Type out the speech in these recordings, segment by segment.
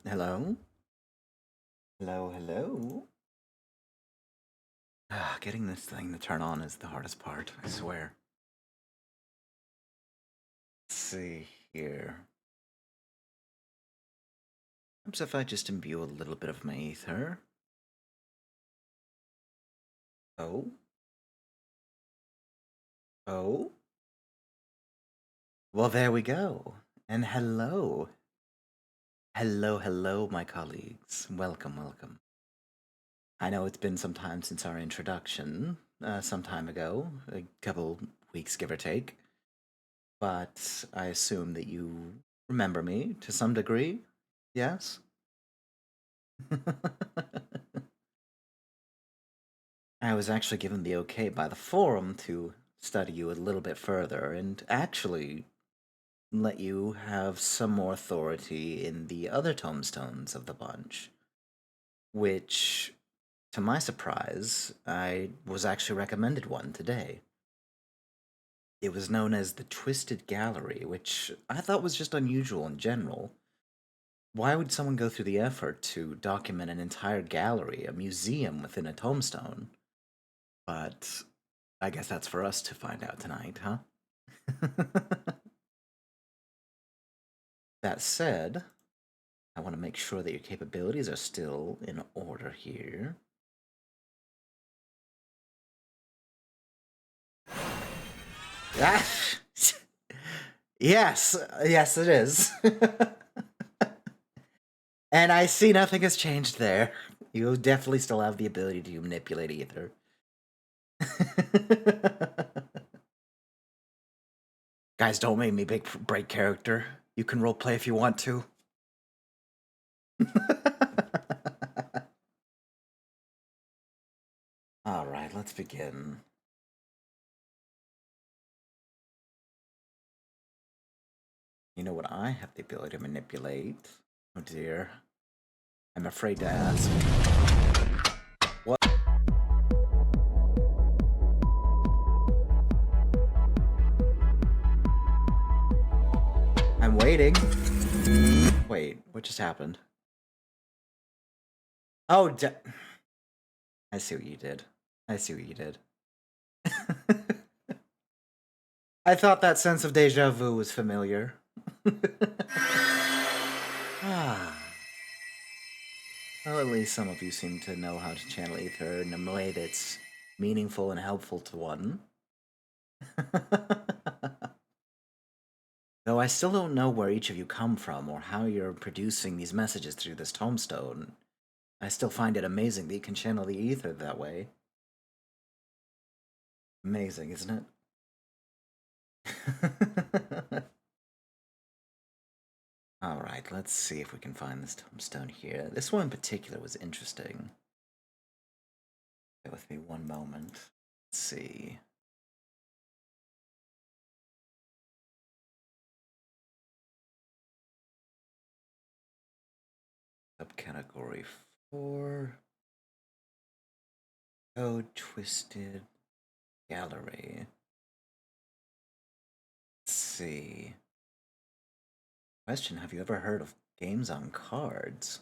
Hello? Hello, hello? Getting this thing to turn on is the hardest part, I swear. Let's see here. Perhaps if I just imbue a little bit of my ether. Oh? Oh? Well, there we go. And hello. Hello, hello, my colleagues. Welcome, welcome. I know it's been some time since our introduction, some time ago, a couple weeks give or take, but I assume that you remember me to some degree, yes? I was actually given the okay by the forum to study you a little bit further and actually let you have some more authority in the other tomestones of the bunch, which, to my surprise, I was actually recommended one today. It was known as the Twisted Gallery, which I thought was just unusual in general. Why would someone go through the effort to document an entire gallery, a museum within a tombstone? But I guess that's for us to find out tonight, huh? That said, I want to make sure that your capabilities are still in order here. Ah! Yes, yes, it is. And I see nothing has changed there. You definitely still have the ability to manipulate ether. Guys, don't make me break character. You can roleplay if you want to. Alright, let's begin. You know what I have the ability to manipulate? Oh dear. I'm afraid to ask. What? I'm waiting. Wait, what just happened? Oh, I see what you did. I see what you did. I thought that sense of deja vu was familiar. Ah. Well, at least some of you seem to know how to channel ether in a way that's meaningful and helpful to one. Though I still don't know where each of you come from or how you're producing these messages through this tombstone. I still find it amazing that you can channel the ether that way. Amazing, isn't it? Alright, let's see if we can find this tombstone here. This one in particular was interesting. Bear with me one moment. Let's see. Subcategory 4. Oh, Twisted Gallery. Let's see. Question, have you ever heard of games on cards?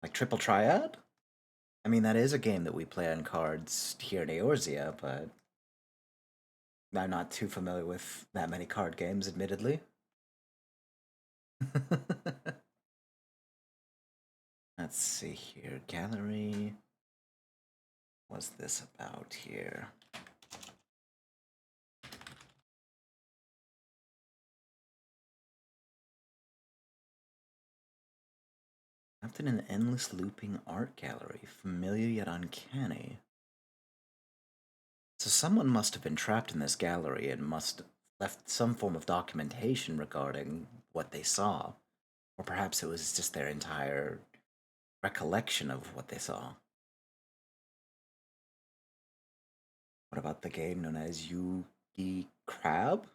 Like Triple Triad? I mean, that is a game that we play on cards here in Eorzea, but I'm not too familiar with that many card games, admittedly. Let's see here. Gallery. What's this about here? Trapped in an endless looping art gallery, familiar yet uncanny. So someone must have been trapped in this gallery and must have left some form of documentation regarding what they saw. Or perhaps it was just their entire recollection of what they saw. What about the game known as Yugi Crab?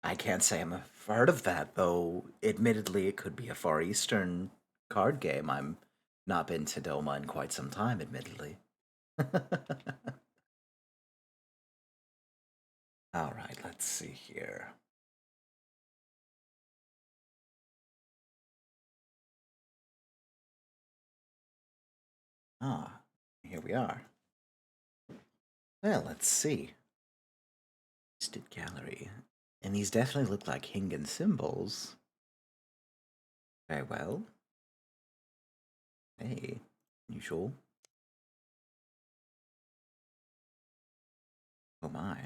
I can't say I'm heard of that, though admittedly it could be a Far Eastern card game. I'm not been to Doma in quite some time, admittedly. Alright, let's see here. Ah, here we are. Well, let's see. Listed gallery. And these definitely look like Hingan symbols. Very well. Hey, usual. Oh my.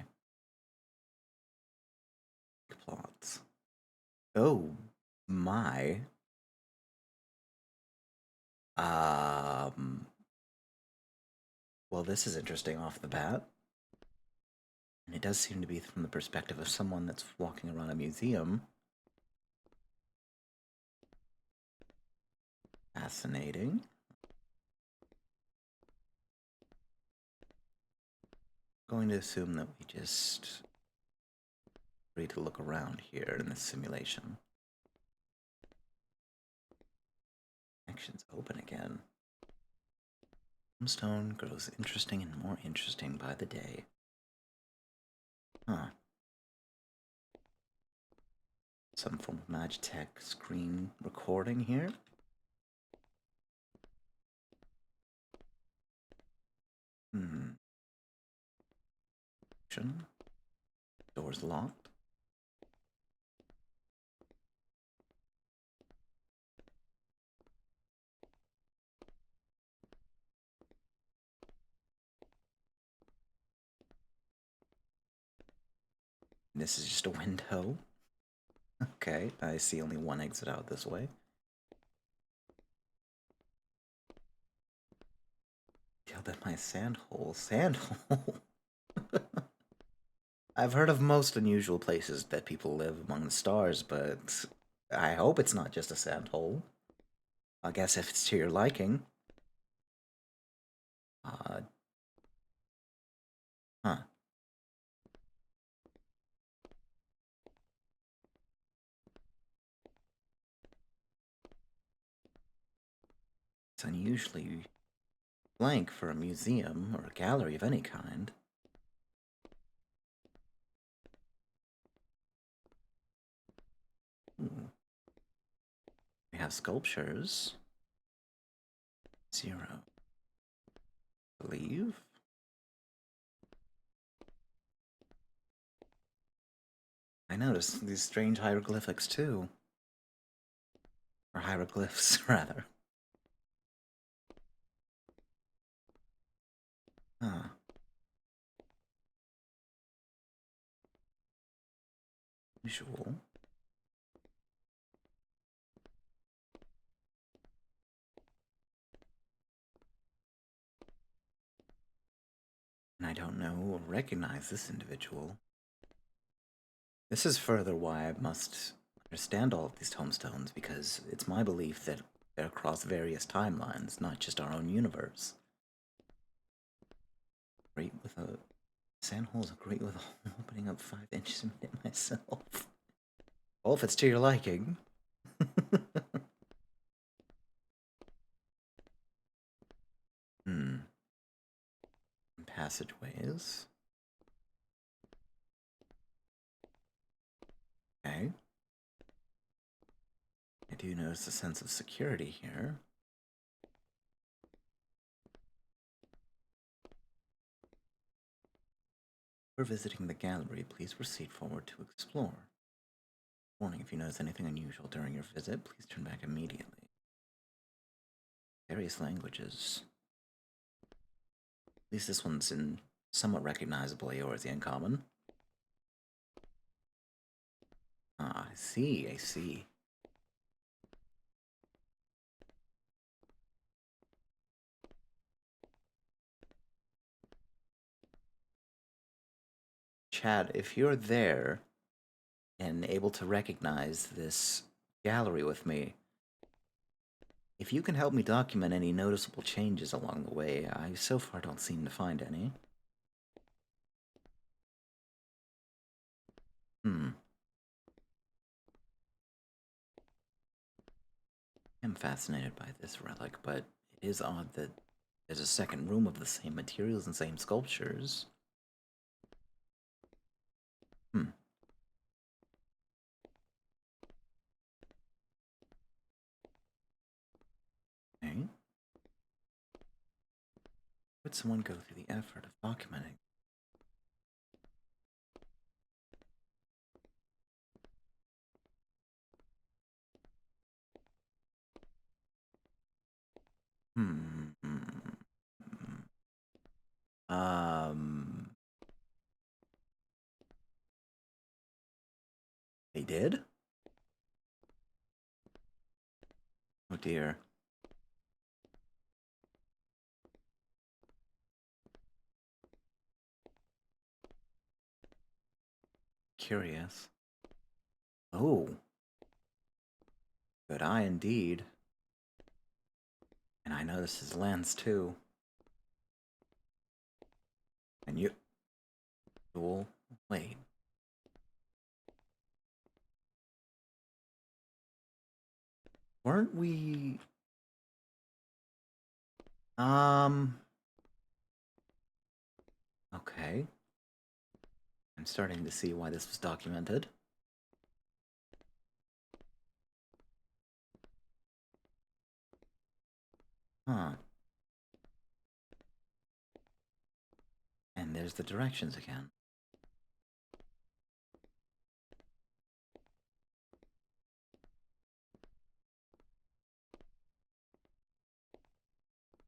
Plots. Oh my. Um. Well, this is interesting off the bat. And it does seem to be from the perspective of someone that's walking around a museum. Fascinating. Going to assume that we just free to look around here in this simulation. Actions open again. Tombstone grows interesting and more interesting by the day. Huh. Some form of Magitech screen recording here. Door's locked. This is just a window. Okay, I see only one exit out this way. Killed at my sandhole. Sandhole? I've heard of most unusual places that people live among the stars, but I hope it's not just a sandhole. I guess if it's to your liking. Uh, huh. It's unusually blank for a museum or a gallery of any kind. Ooh. We have sculptures. 0. Believe. I noticed these strange hieroglyphics too. Or hieroglyphs, rather. Huh. Usual. And I don't know or recognize this individual. This is further why I must understand all of these tombstones, because it's my belief that they're across various timelines, not just our own universe. Great with a... Sandhole's great with a hole opening up 5 inches in it myself. Well, if it's to your liking. Passageways. Okay. I do notice a sense of security here. Before visiting the gallery, please proceed forward to explore. Warning, if you notice anything unusual during your visit, please turn back immediately. Various languages. At least this one's in somewhat recognizable Eorzean Common. Ah, I see, I see. Chad, if you're there and able to recognize this gallery with me, if you can help me document any noticeable changes along the way, I so far don't seem to find any. I'm fascinated by this relic, but it is odd that there's a second room of the same materials and same sculptures. Hmm. Okay. Would someone go through the effort of documenting? Hmm. Um. They did? Oh dear. Curious. Oh. Good eye indeed. And I noticed his lens too. And you. Duel. Wait. Weren't we. Um. Okay. I'm starting to see why this was documented. Huh. And there's the directions again.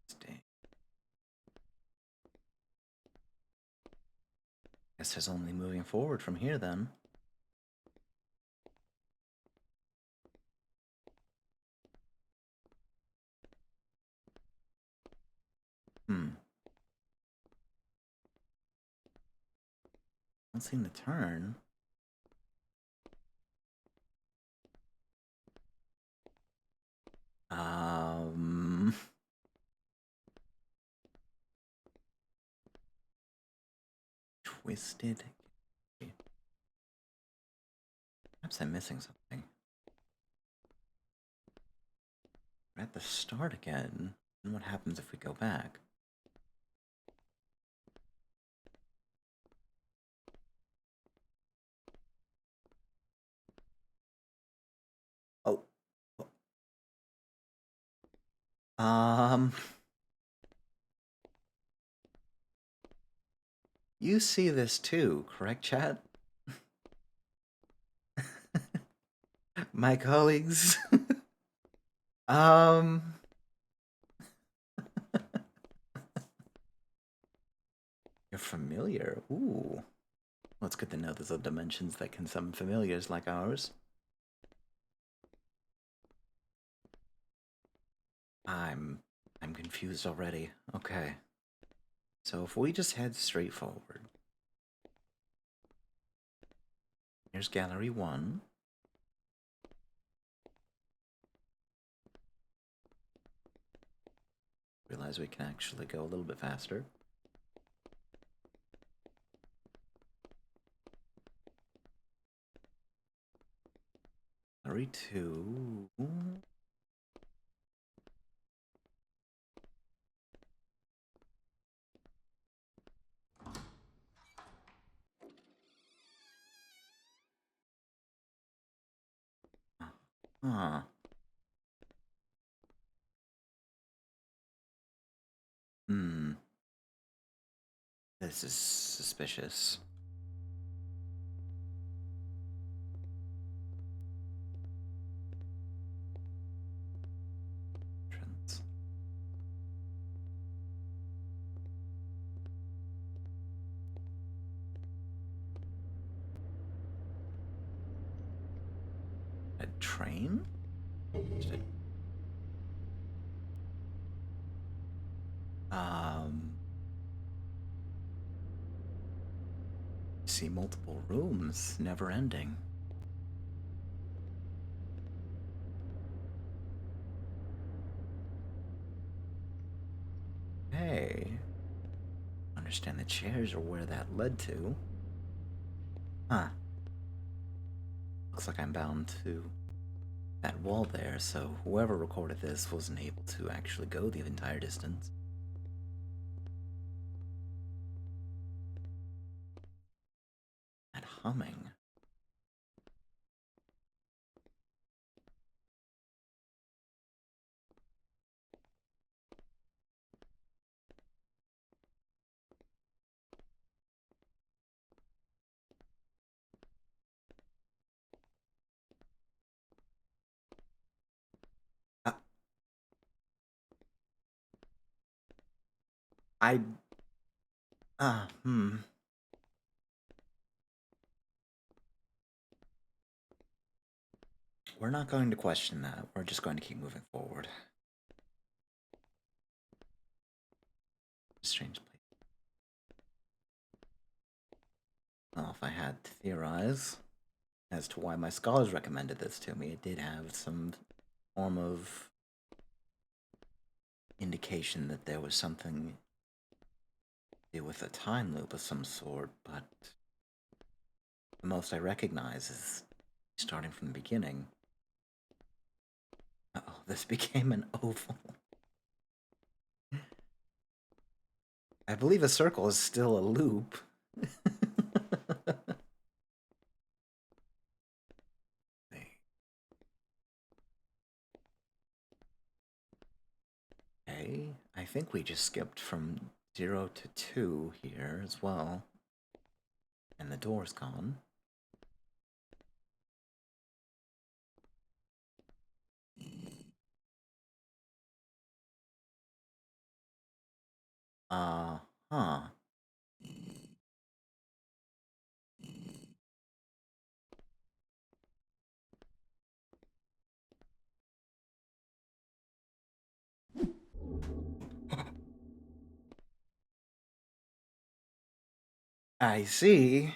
Stay. Guess there's only moving forward from here then. Hmm. Don't seem to turn. Um. Twisted. Perhaps I'm missing something. We're at the start again. And what happens if we go back? Oh. Um. You see this too, correct, chat? My colleagues. um. You're familiar. Ooh. Well, it's good to know there's other dimensions that can summon familiars like ours. I'm I'm confused already. Okay. So if we just head straight forward. Here's gallery 1. Realize we can actually go a little bit faster. Gallery 2. Huh. Hmm. This is suspicious. Entrance. A train? Um. See multiple rooms, never ending. Hey. Understand the chairs are where that led to. Huh. Looks like I'm bound to that wall there, so whoever recorded this wasn't able to actually go the entire distance. That humming. I. Hmm. We're not going to question that. We're just going to keep moving forward. Strange place. Well, if I had to theorize as to why my scholars recommended this to me, it did have some form of indication that there was something to do with a time loop of some sort, but the most I recognize is starting from the beginning. Uh-oh, this became an oval. I believe a circle is still a loop. Okay, I think we just skipped from 0 to 2 here as well. And the door's gone. Huh. I see.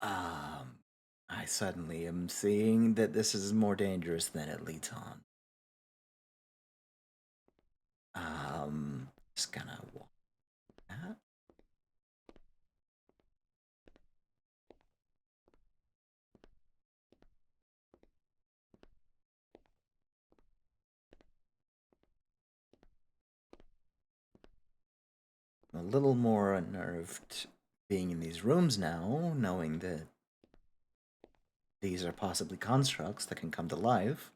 Um, I suddenly am seeing that this is more dangerous than it leads on. Just gonna walk that. I'm a little more unnerved being in these rooms now, knowing that these are possibly constructs that can come to life.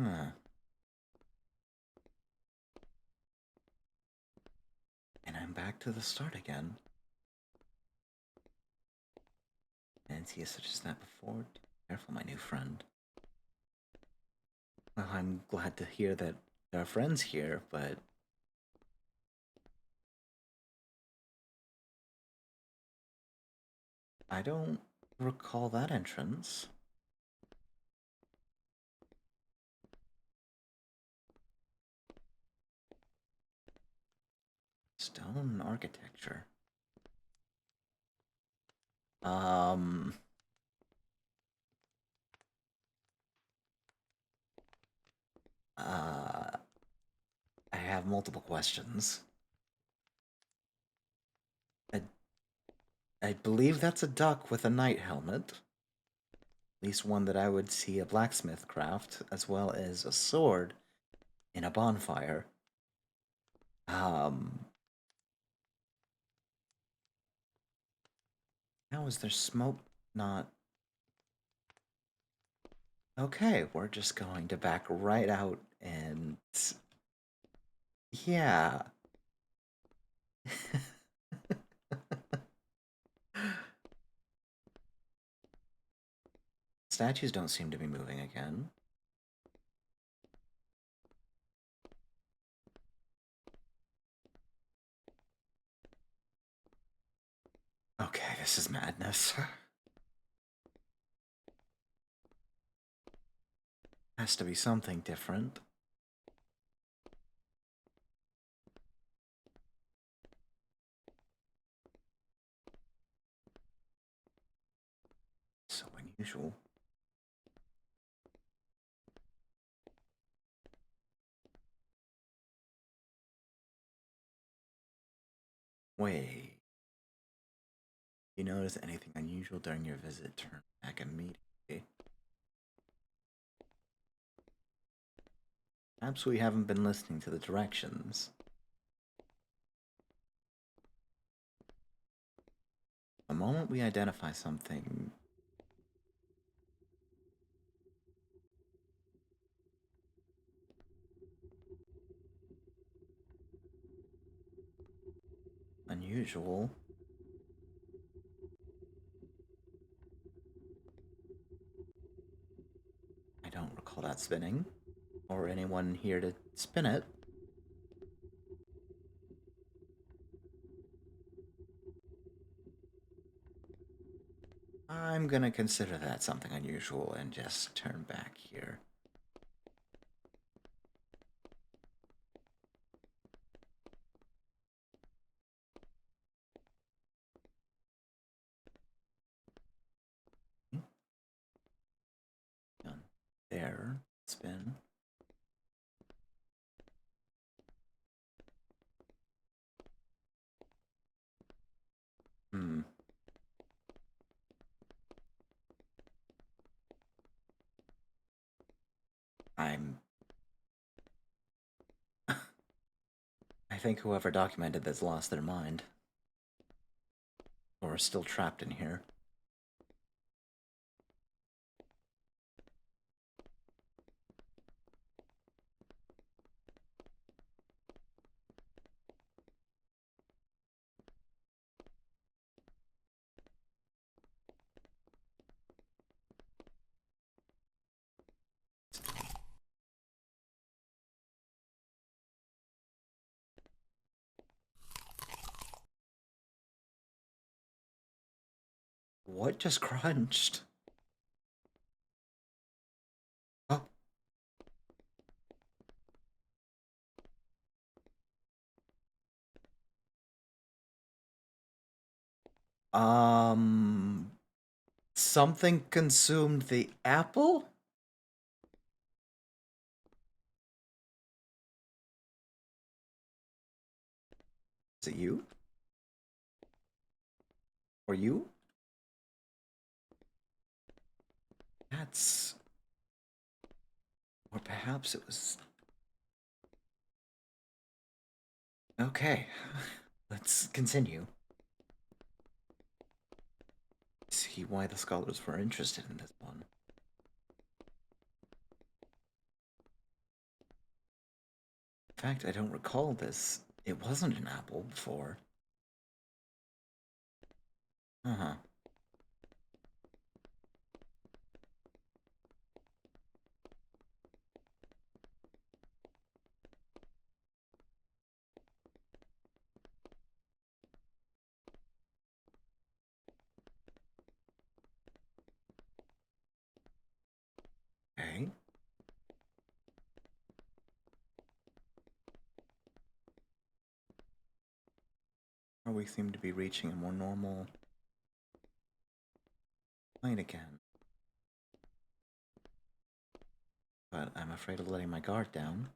Huh. And I'm back to the start again. And see such as that before. Careful, my new friend. Well, I'm glad to hear that there are friends here, but I don't recall that entrance. Stone architecture. Um, uh, I have multiple questions. I, I believe that's a duck with a knight helmet. At least one that I would see a blacksmith craft, as well as a sword in a bonfire. Um, how is there smoke not... Okay, we're just going to back right out and... Yeah. Statues don't seem to be moving again. Okay, this is madness. Has to be something different. So unusual. Wait. You notice anything unusual during your visit, turn back immediately. Perhaps we haven't been listening to the directions. The moment we identify something... unusual... spinning, or anyone here to spin it. I'm gonna consider that something unusual and just turn back here. There, spin. Hmm. I'm. I think whoever documented this lost their mind. Or is still trapped in here. What just crunched? Oh. Um. Something consumed the apple? Is it you? Or you? That's. Or perhaps it was. Okay. Let's continue. See why the scholars were interested in this one. In fact, I don't recall this. It wasn't an apple before. Uh-huh. Okay. Or we seem to be reaching a more normal point again. But I'm afraid of letting my guard down.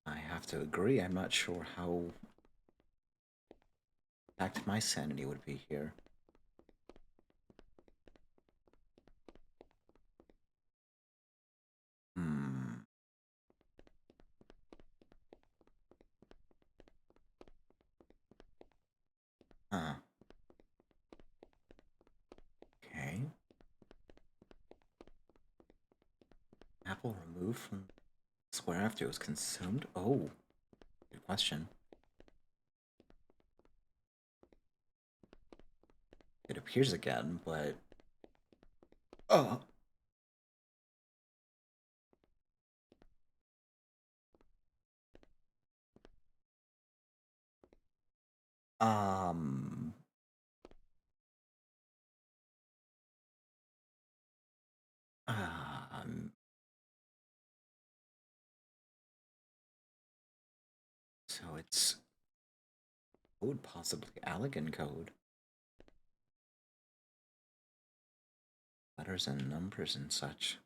I have to agree, I'm not sure how packed my sanity would be here. Hmm. Huh. Okay. Apple removed from the square after it was consumed? Oh, good question. It appears again, but... Oh! Um... Um... So it's code, possibly Allegan code. Letters and numbers and such.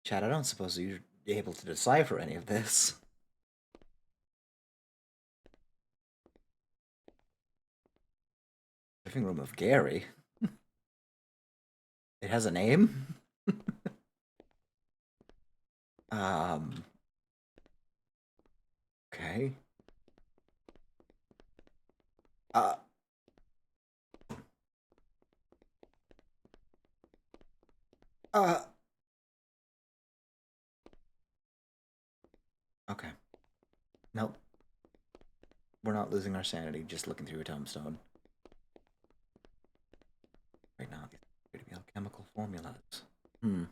Chad, I don't suppose you're able to decipher any of this. Living room of Gary. It has a name? Um... Okay. Uh... Okay. Nope. We're not losing our sanity just looking through a tombstone. Right now, these appear to be alchemical formulas. Hmm.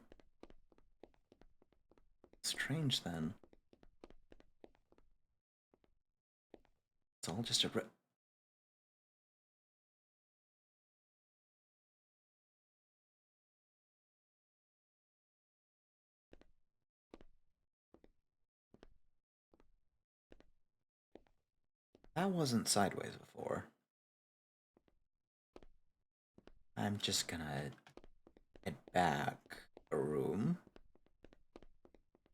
Strange then. It's all just a. That wasn't sideways before. I'm just gonna head back a room.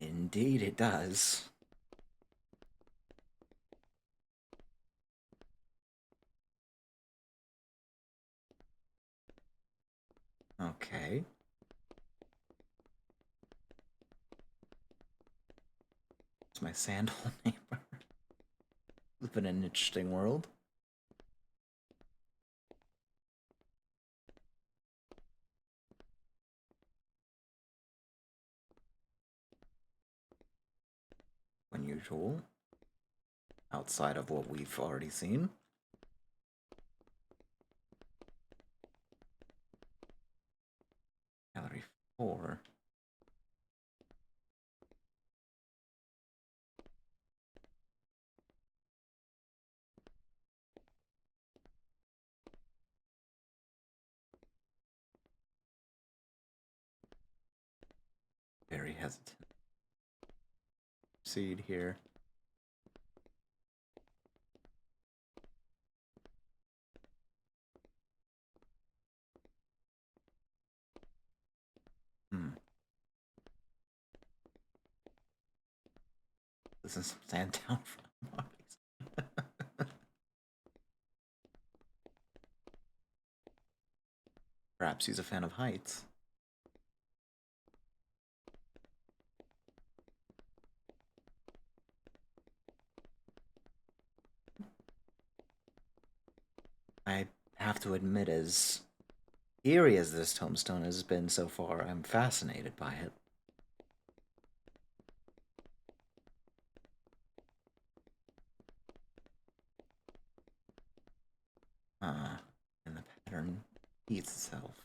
Indeed, it does. Okay. It's my sandal neighbor. Live in an interesting world. Unusual. Outside of what we've already seen. Gallery 4. Very hesitant. Proceed here. Hmm. This is some sand down from Perhaps he's a fan of heights. I have to admit, as eerie as this tombstone has been so far, I'm fascinated by it. And the pattern repeats itself.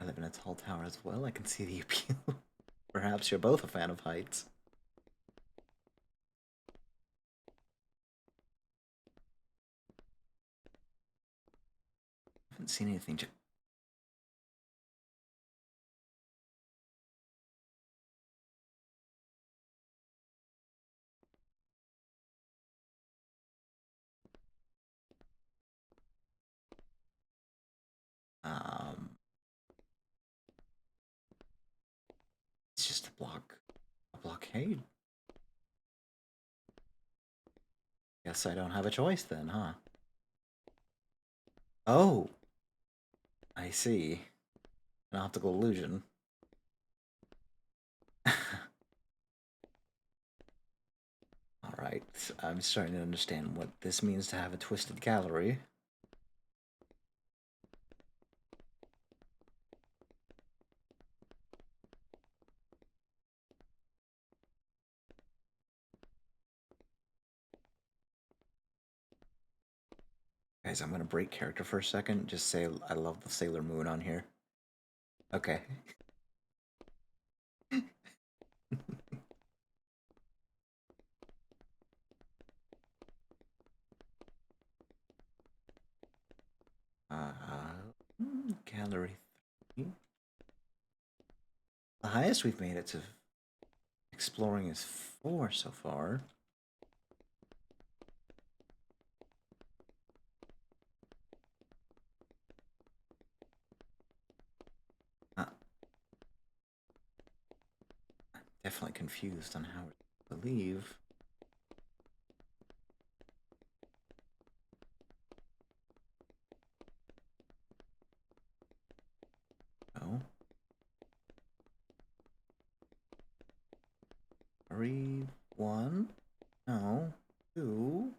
I live in a tall tower as well. I can see the appeal. Perhaps you're both a fan of heights. I haven't seen anything. Um, it's just a blockade. Guess I don't have a choice then, huh? Oh, I see. An optical illusion. Alright, I'm starting to understand what this means to have a twisted gallery. Guys, I'm gonna break character for a second. Just say I love the Sailor Moon on here. Okay. Gallery 3. The highest we've made it to exploring is 4 so far. I'm definitely confused on how to leave. Oh. 3, 1. No. 2.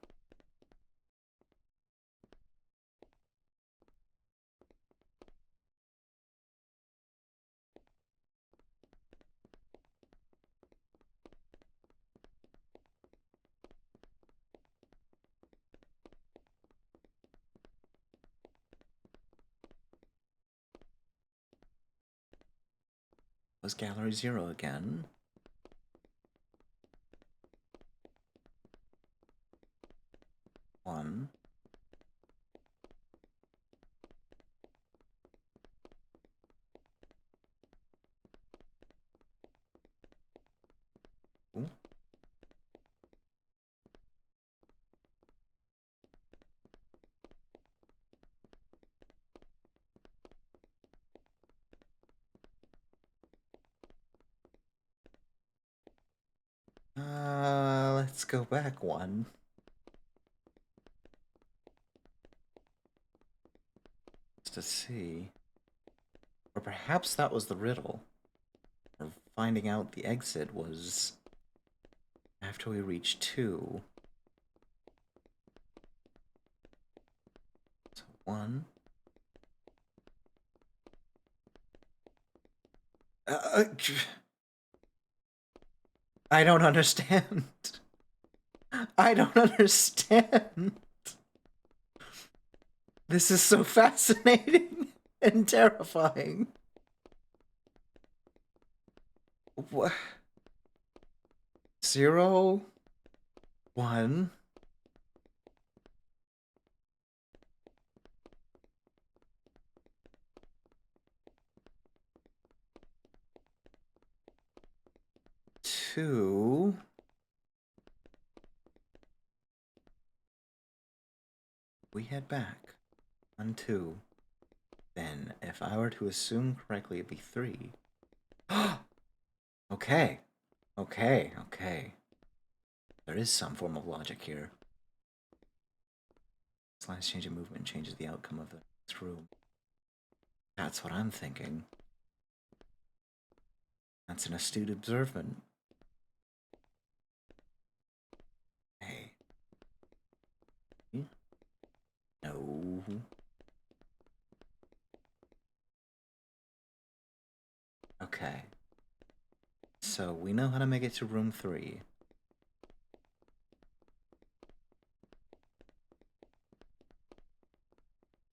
Was gallery 0 again. One. Ooh. Let's go back one. Just to see. Or perhaps that was the riddle. Or finding out the exit was after we reached 2. So 1. I don't understand. I don't understand. This is so fascinating and terrifying. What? 0, 1. 2. We head back. 1, 2. Then, if I were to assume correctly, it'd be 3. Okay. Okay, okay. There is some form of logic here. Slight change in movement changes the outcome of the next room. That's what I'm thinking. That's an astute observant. Hey. No. Okay. So we know how to make it to room 3.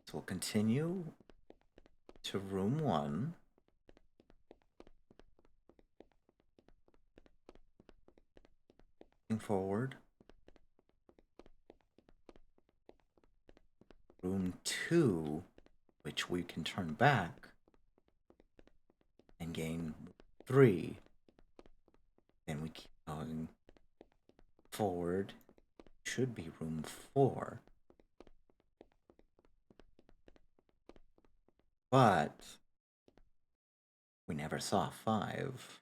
So we'll continue to room 1. Moving forward. Room 2, which we can turn back and gain 3. Then we keep going forward. Should be room 4. But we never saw 5.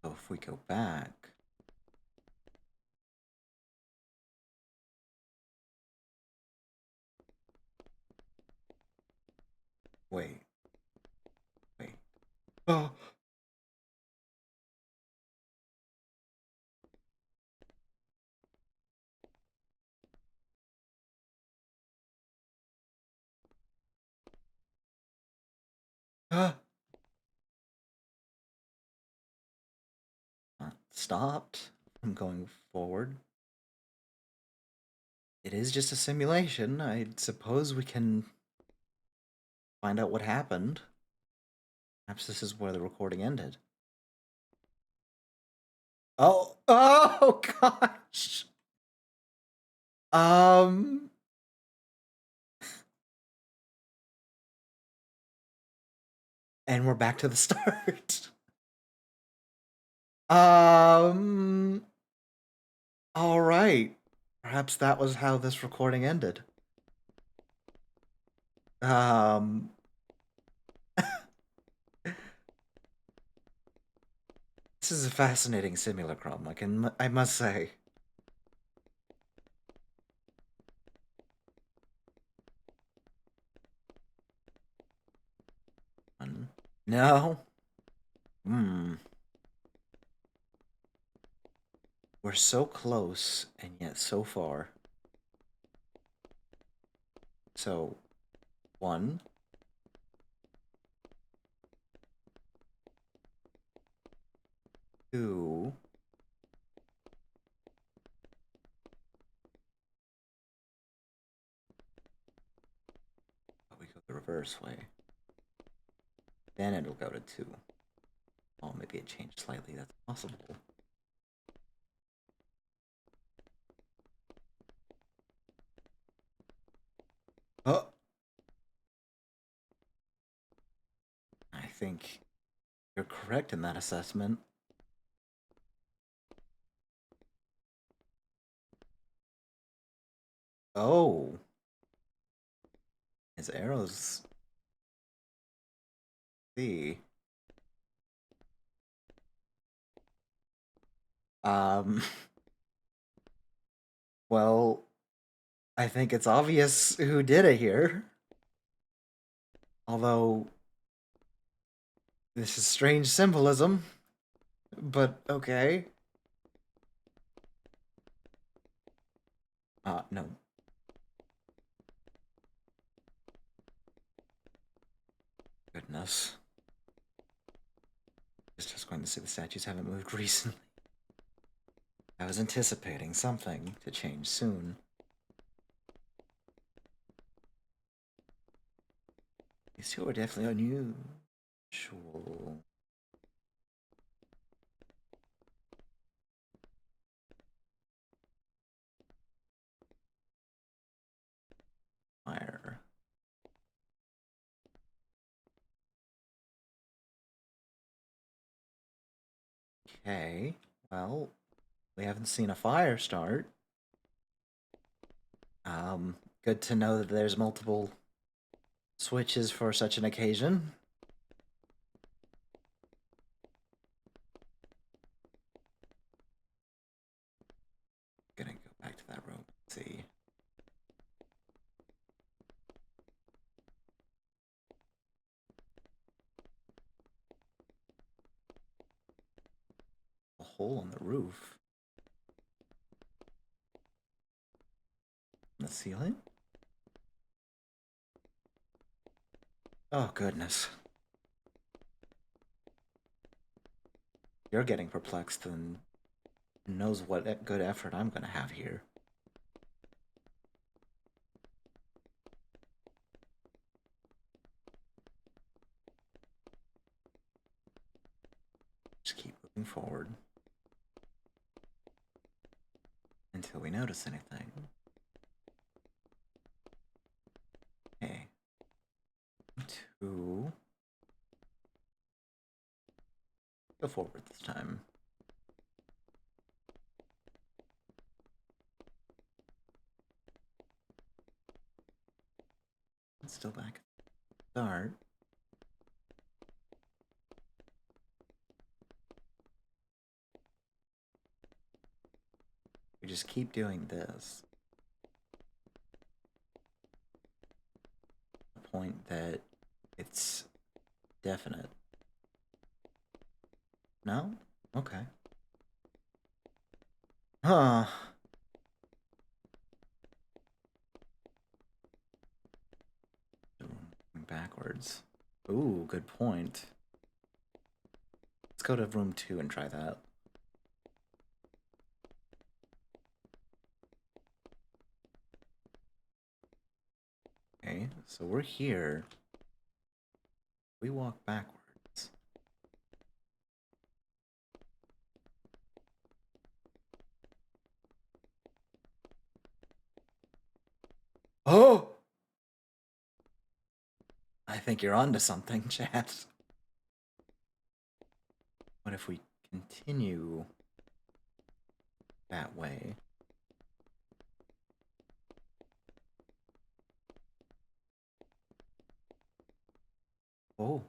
So if we go back, wait. Oh. Stopped from going forward. It is just a simulation. I suppose we can find out what happened. Perhaps this is where the recording ended. Oh gosh. And we're back to the start. All right. Perhaps that was how this recording ended. This is a fascinating simulacrum, I must say. No. We're so close and yet so far. So, 1. 2. Oh, we go the reverse way. then it'll go to 2. Oh, maybe it changed slightly. That's possible. Oh! I think you're correct in that assessment. Oh! His arrows... See. Um... Well... I think it's obvious who did it here. Although... This is strange symbolism. But, okay. No. Goodness. I was just going to say the statues haven't moved recently. I was anticipating something to change soon. These two are definitely unusual. Fire. Okay, well, we haven't seen a fire start. Good to know that there's multiple switches for such an occasion. Gonna go back to that room and see. A hole on the roof. The ceiling? Oh, goodness. You're getting perplexed, and knows what good effort I'm gonna have here. Just keep moving forward. Until we notice anything. Okay. 2. Go forward this time. It's still back at the start. We just keep doing this. The point that it's definite. No? Okay. Huh. Backwards. Ooh, good point. Let's go to room 2 and try that. Okay, so we're here. We walk backwards. Oh! I think you're onto something, chat. What if we continue that way? Oh.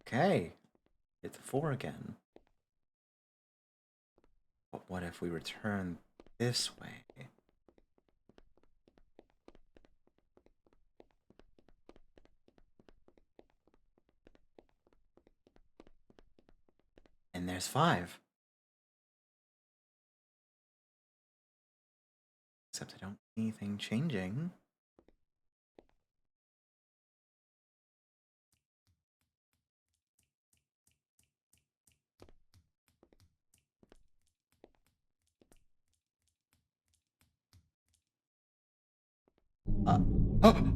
Okay. It's 4 again. But what if we return this way? And there's 5. Except I don't see anything changing. Oh!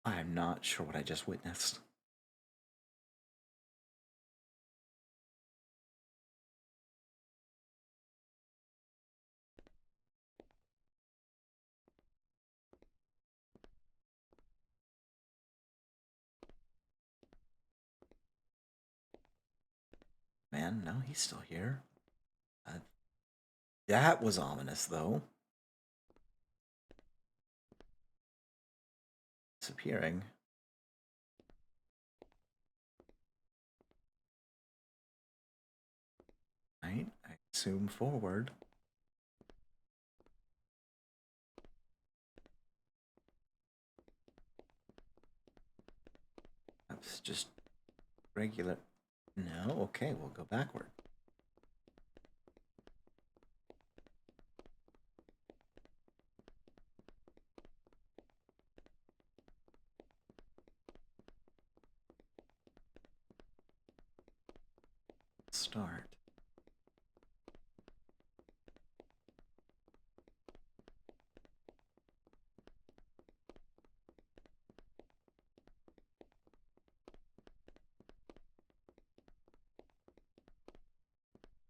I'm not sure what I just witnessed. Man, no, he's still here. Uh, that was ominous, though. Disappearing. Right? I assume forward. That's just regular. No, okay, we'll go backward. Start.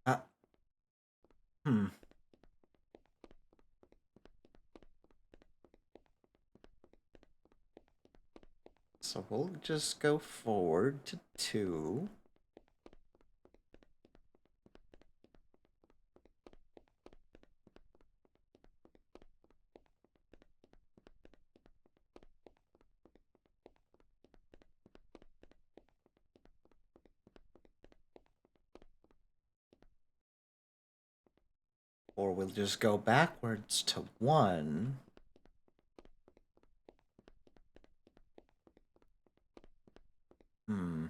Ah, hmm. So we'll just go forward to 2. Or we'll just go backwards to 1. Hmm.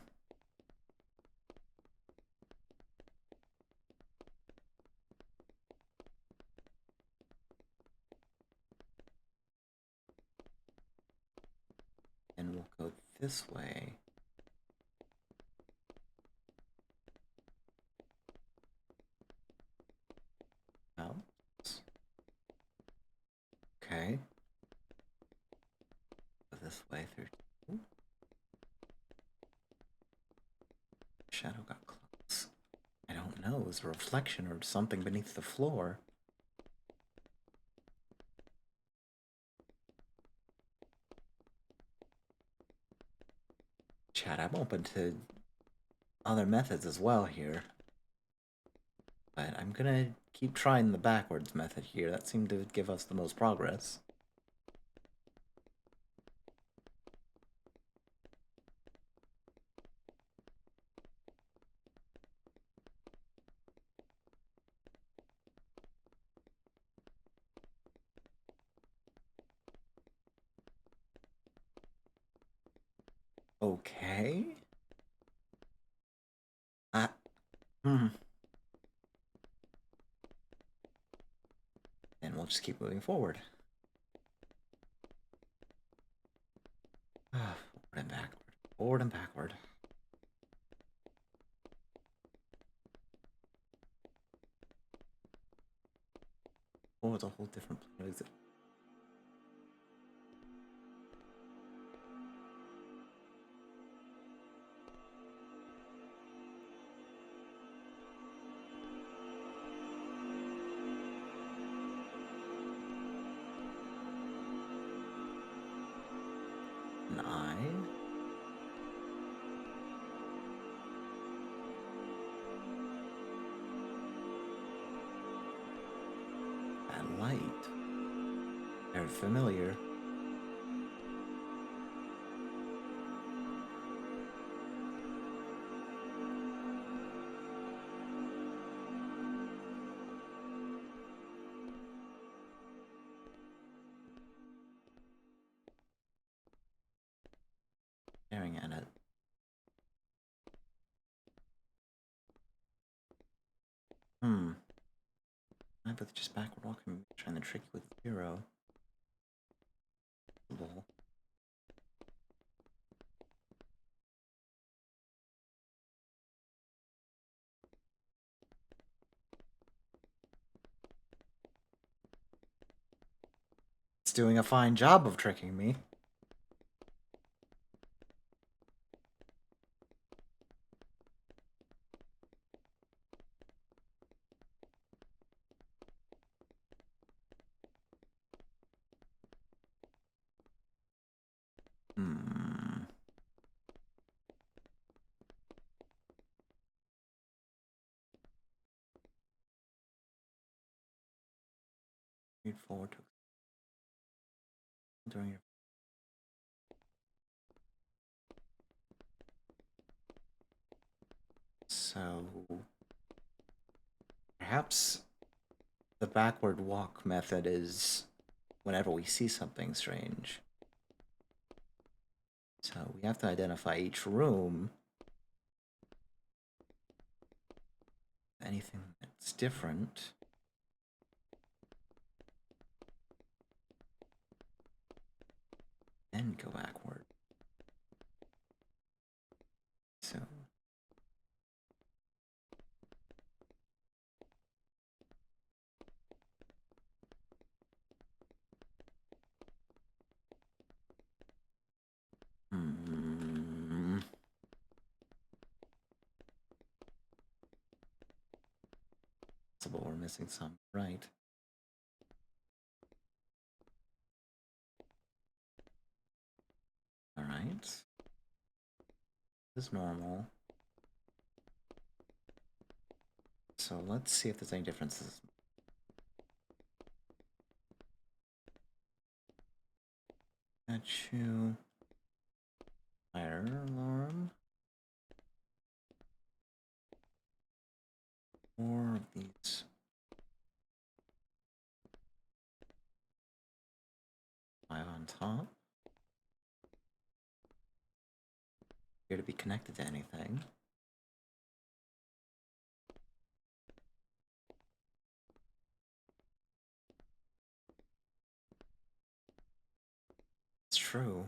And we'll go this way. Out. Okay. Go this way through 2. Shadow got close. I don't know. It was a reflection or something beneath the floor. Chat, I'm open to other methods as well here. But I'm gonna keep trying the backwards method here. That seemed to give us the most progress. Okay. Ah. Hmm. And we'll just keep moving forward. Forward and backward. Forward and backward. Oh, it's a whole different plane. Is it? An eye? That light. Very familiar. Staring at it. Hmm. I'm with just backward walking, trying to trick you with 0. Lol. doing a fine job of tricking me. Hmm. Read forward to during your. So perhaps the backward walk method is whenever we see something strange. So we have to identify each room. Anything that's different. Then go backward. So. Hmm. Possible we're missing some. Right. Alright. This is normal. So let's see if there's any differences. Statue. Fire alarm. More of these. Five on top. Appear to be connected to anything. It's true.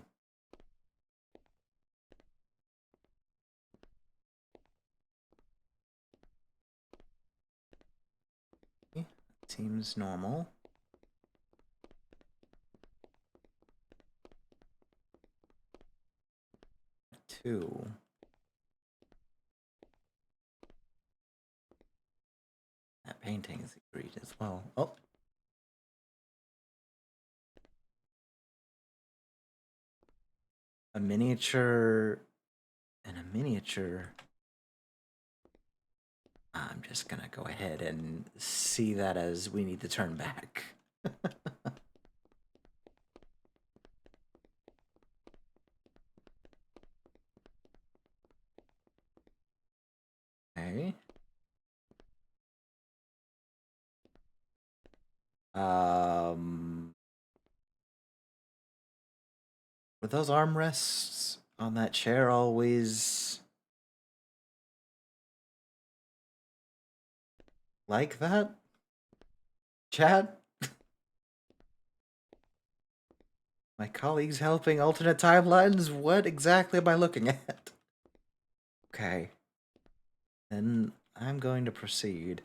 Seems normal. Two. That painting is agreed as well. Oh. A miniature and a miniature. I'm just gonna go ahead and see that as we need to turn back. Okay. Were those armrests on that chair always like that? Chad? My colleagues helping alternate timelines? What exactly am I looking at? Okay. Then I'm going to proceed.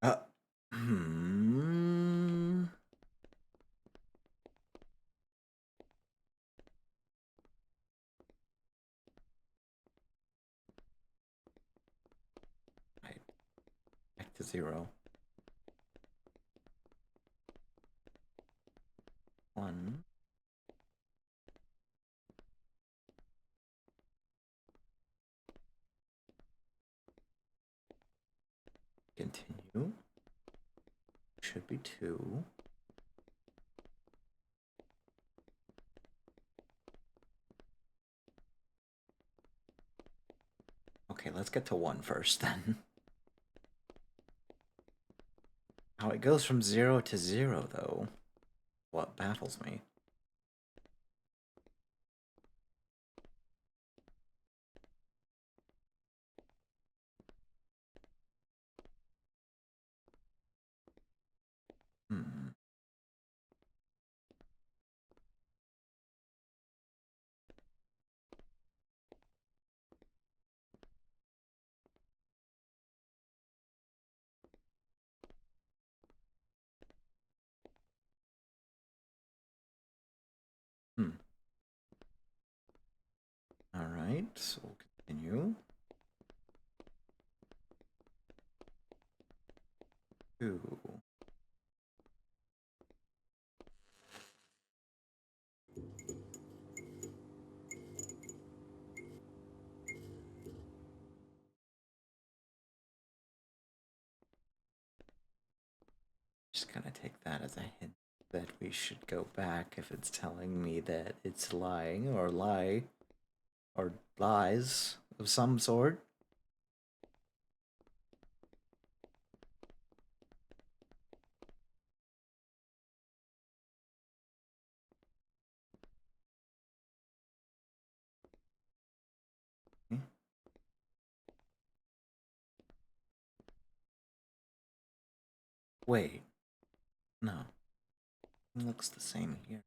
Uh, hmm. Right. Back to 0. 1. Continue. Should be 2. Okay, let's get to 1 first then. How it goes from 0 to 0, though. What baffles me. Hmm. Alright, so we'll continue. 2. Just gonna take that as a hint that we should go back if it's telling me that it's lying or lies of some sort. Wait, no. It looks the same here.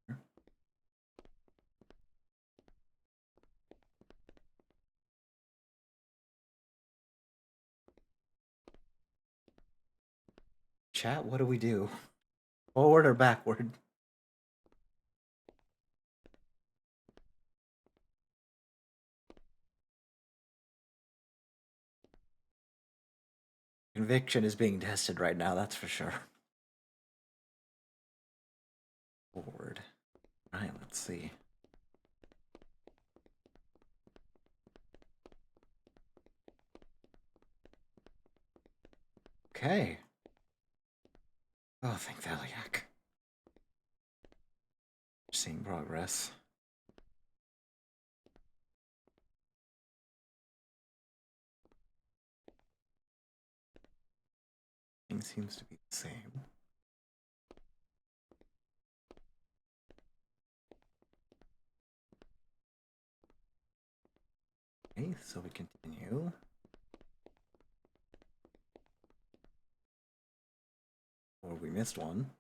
Chat, what do we do? Forward or backward? Conviction is being tested right now, that's for sure. Forward. Alright, let's see. Okay. Oh, thank Valiak. Seeing progress. Thing seems to be the same. Okay, so we continue. Or we missed one.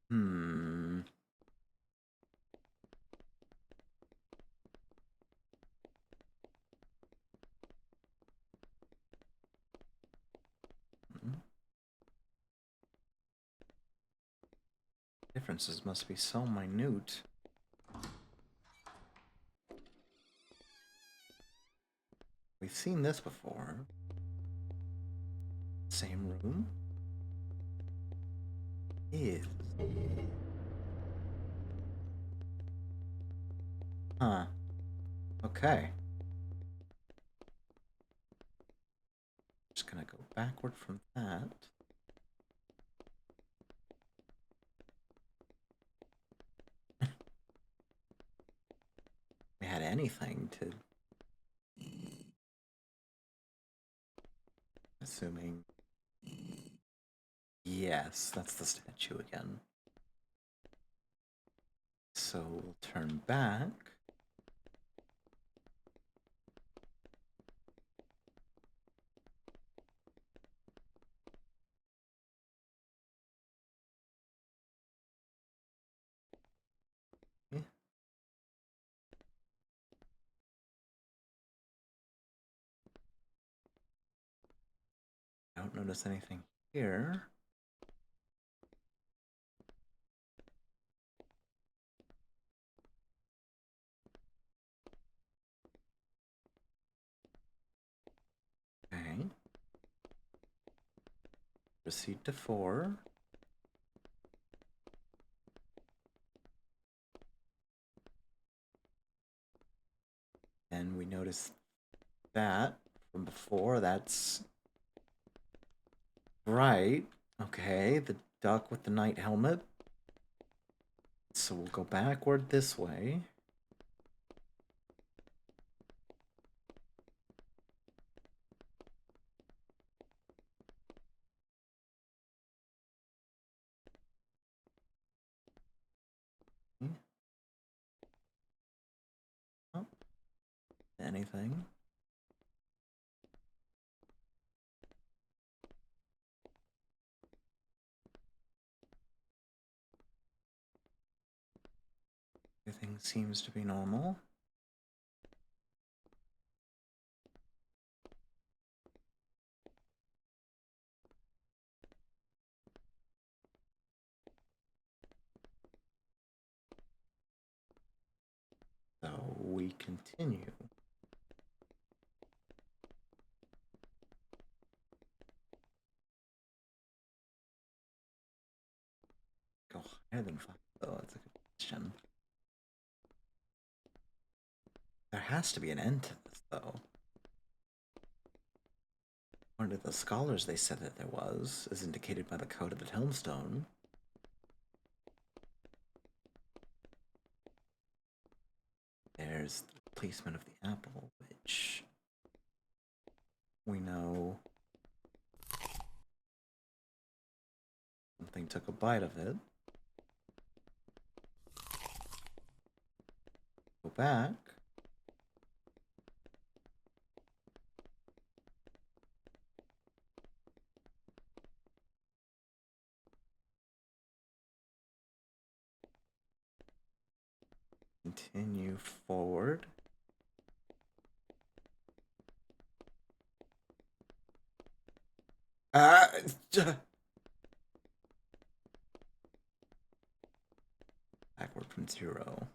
Hmm. Differences must be so minute. We've seen this before. Same room? Is. Huh. Okay. Just gonna go backward from that. We had anything to... Assuming... Yes, that's the statue again. So we'll turn back. I don't notice anything here. Okay. Proceed to 4. And we notice that from before. That's right. Okay, the duck with the knight helmet. So we'll go backward this way. Oh, anything? Everything seems to be normal. we continue. Go higher than 5, though. That's a good question. There has to be an end to this, though. According to the scholars, they said that there was, as indicated by the code of the tombstone. There's the placement of the apple, which we know something took a bite of it. Go back. Continue forward. Backward from 0.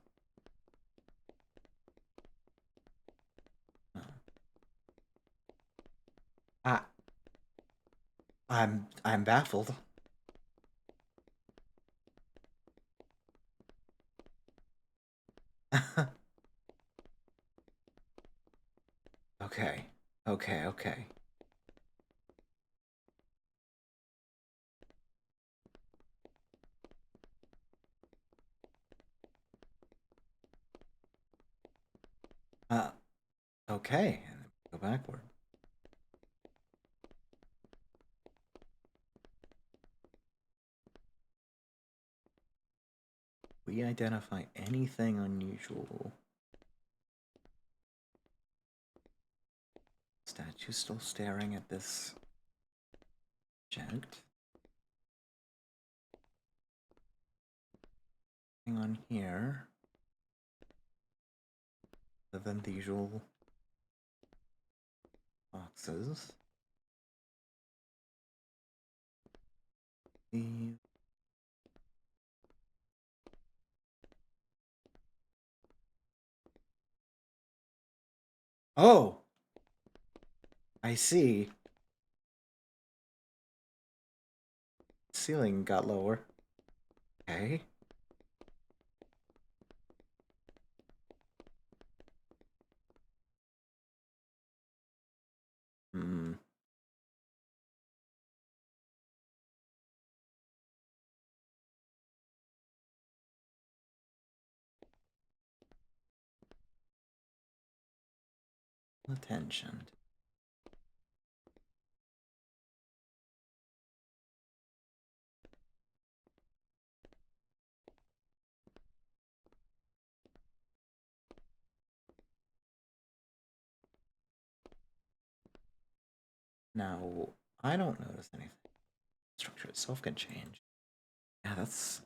Oh. Ah, I'm baffled. Okay. Okay, okay. Uh, okay. And then go backward. We identify anything unusual. Statue still staring at this object. Hang on here. Other than the usual boxes. The Oh! I see. Ceiling got lower. Okay. Hmm. Attention. Now, I don't notice anything. The structure itself can change. Yeah, that's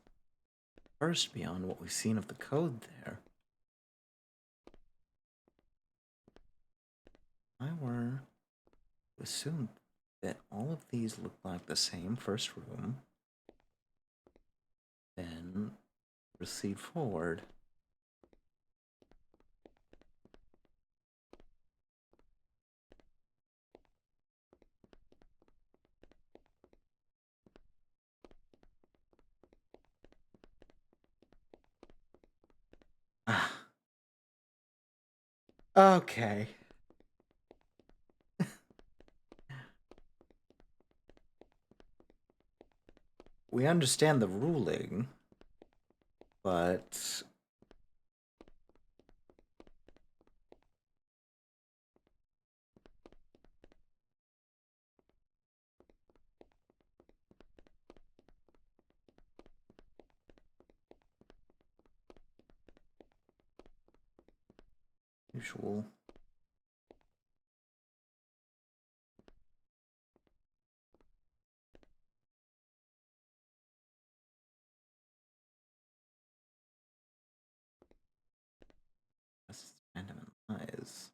first beyond what we've seen of the code there. I were to assume that all of these look like the same first room, then proceed forward. Ah. Okay. We understand the ruling, but usual. That's random eyes.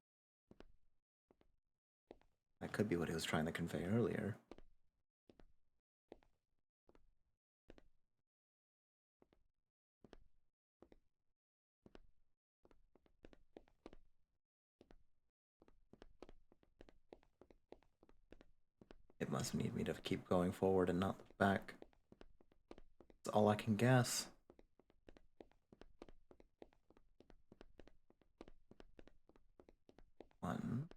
That could be what he was trying to convey earlier. It must need me to keep going forward and not look back. That's all I can guess. One.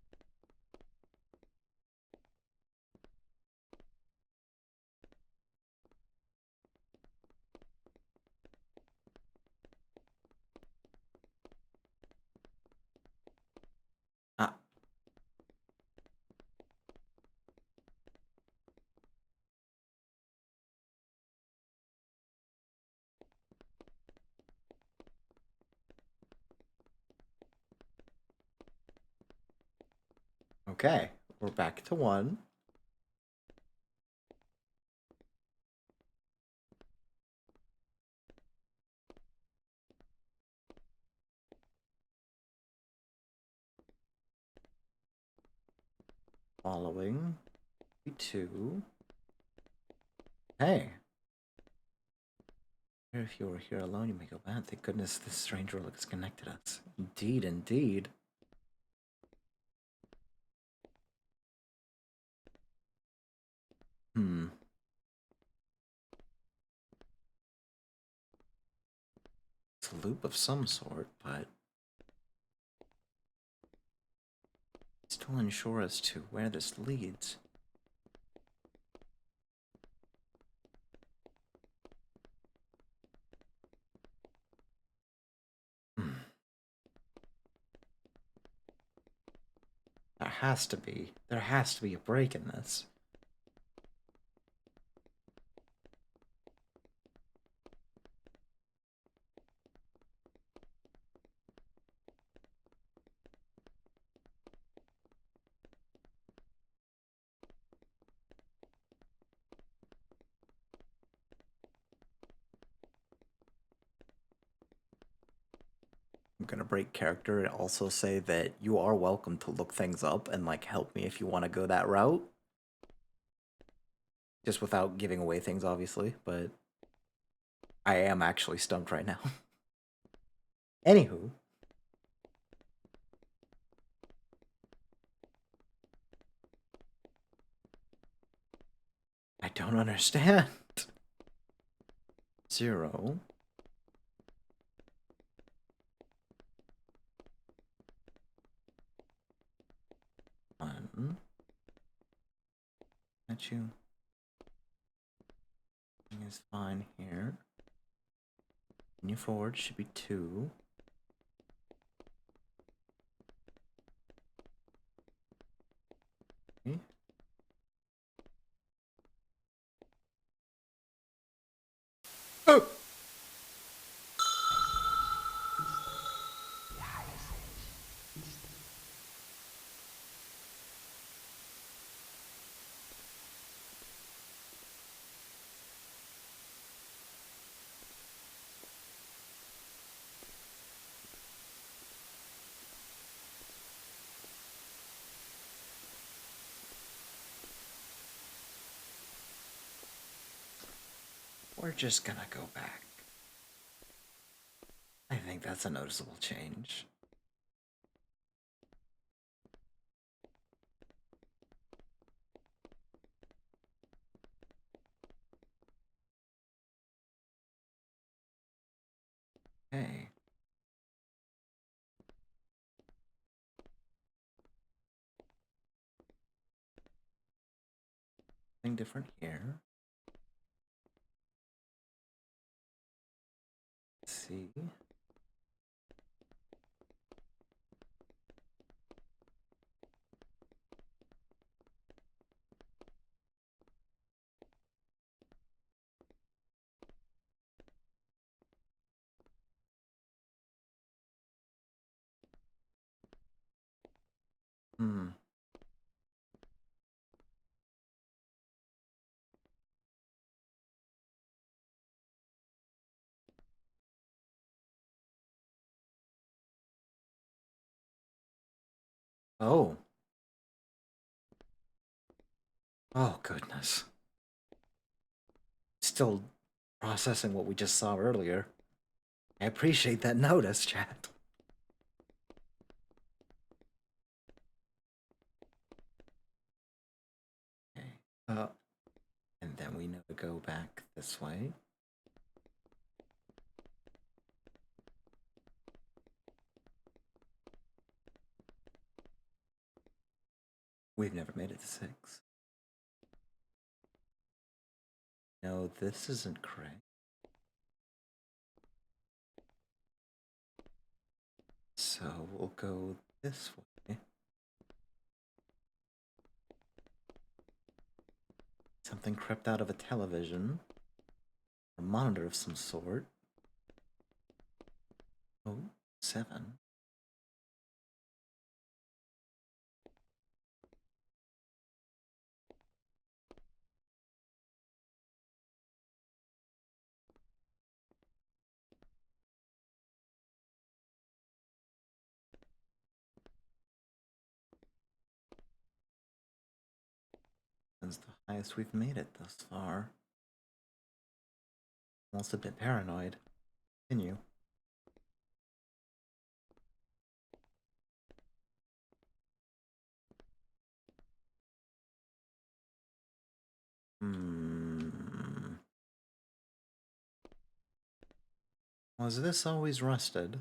Ah. Okay, we're back to one. Following. Two. Hey. If you were here alone, you may go bad. Thank goodness this strange relic has connected us. Indeed, indeed. Hmm. It's a loop of some sort, but still unsure as to where this leads. Hmm. There has to be a break in this. I'm gonna break character and also say that you are welcome to look things up and like help me if you want to go that route. Just without giving away things, obviously, but I am actually stumped right now. Anywho. I don't understand. 0. 1. Got you. Is fine here. Continue forward should be 2. Okay. Oh! We're just gonna go back. I think that's a noticeable change. Okay. Something different here. Let's see. Hmm. Oh. Oh, goodness. Still processing what we just saw earlier. I appreciate that notice, chat. Okay. And then we know to go back this way. We've never made it to 6. No, this isn't correct. So we'll go this way. Something crept out of a television. A monitor of some sort. Oh, 7. That's the highest we've made it thus far. Almost a bit paranoid. Continue. Was this always rusted?